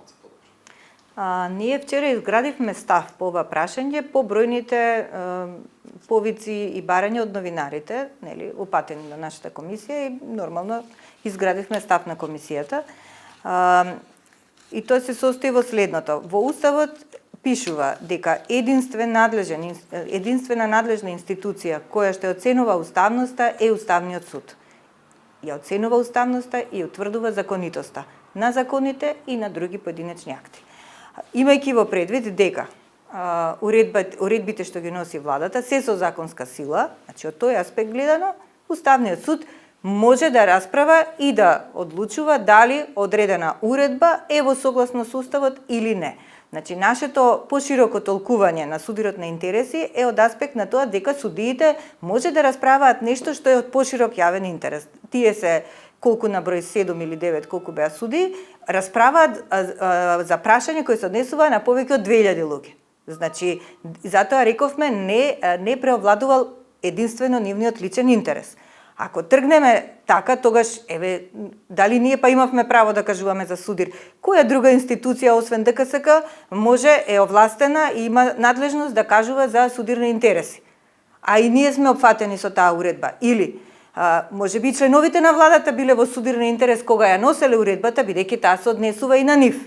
малце подобро. Ние вчера изградивме став по ова прашање по бројните повици и барања од новинарите, нели, упатени на нашата комисија и нормално изградивме став на комисијата. И тоа се состои во следното. Во Уставот пишува дека единствена надлежна институција која што оценува уставноста е Уставниот суд. Ја оценува уставноста и утврдува законитоста на законите и на други поединечни акти. Имајќи во предвид дека уредбите што ги носи владата се со законска сила, значи од тој аспект гледано, Уставниот суд може да расправа и да одлучува дали одредена уредба е во согласно со Уставот или не. Значи, нашето пошироко толкување на судирот на интереси е од аспект на тоа дека судиите може да расправаат нешто што е од поширок јавен интерес. Тие се колку на број 7 или 9, колку беа суди, расправаат за прашање кои се однесува на повеќе од 2000 луѓе. Значи, затоа рековме не преовладувал единствено нивниот личен интерес. Ако тргнеме така, тогаш, дали ние па имавме право да кажуваме за судир? Која друга институција, освен ДКСК, е овластена и има надлежност да кажува за судирни интереси? А и ние сме опфатени со таа уредба. Или, може би членовите на владата биле во судирен интерес кога ја носеле уредбата, бидејќи таа се однесува и на нив.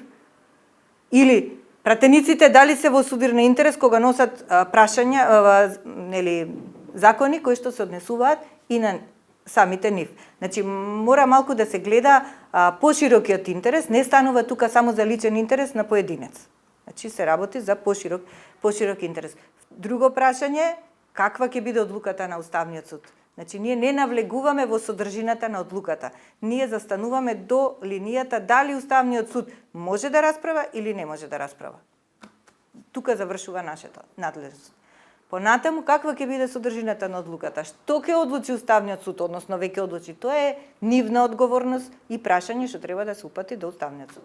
Или, пратениците дали се во судирен интерес кога носат прашања, закони кои што се однесуваат и на самите нив. Значи, мора малку да се гледа поширокиот интерес, не станува тука само за личен интерес на поединец. Значи, се работи за поширок интерес. Друго прашање, каква ќе биде одлуката на Уставниот суд? Значи, ние не навлегуваме во содржината на одлуката. Ние застануваме до линијата дали Уставниот суд може да расправа или не може да расправа. Тука завршува нашата надлежност. Понатаму, каква ќе биде содржината на одлуката? Што ќе одлучи Уставниот суд, односно веќе одлучи? Тоа е нивна одговорност и прашање што треба да се упати до Уставниот суд.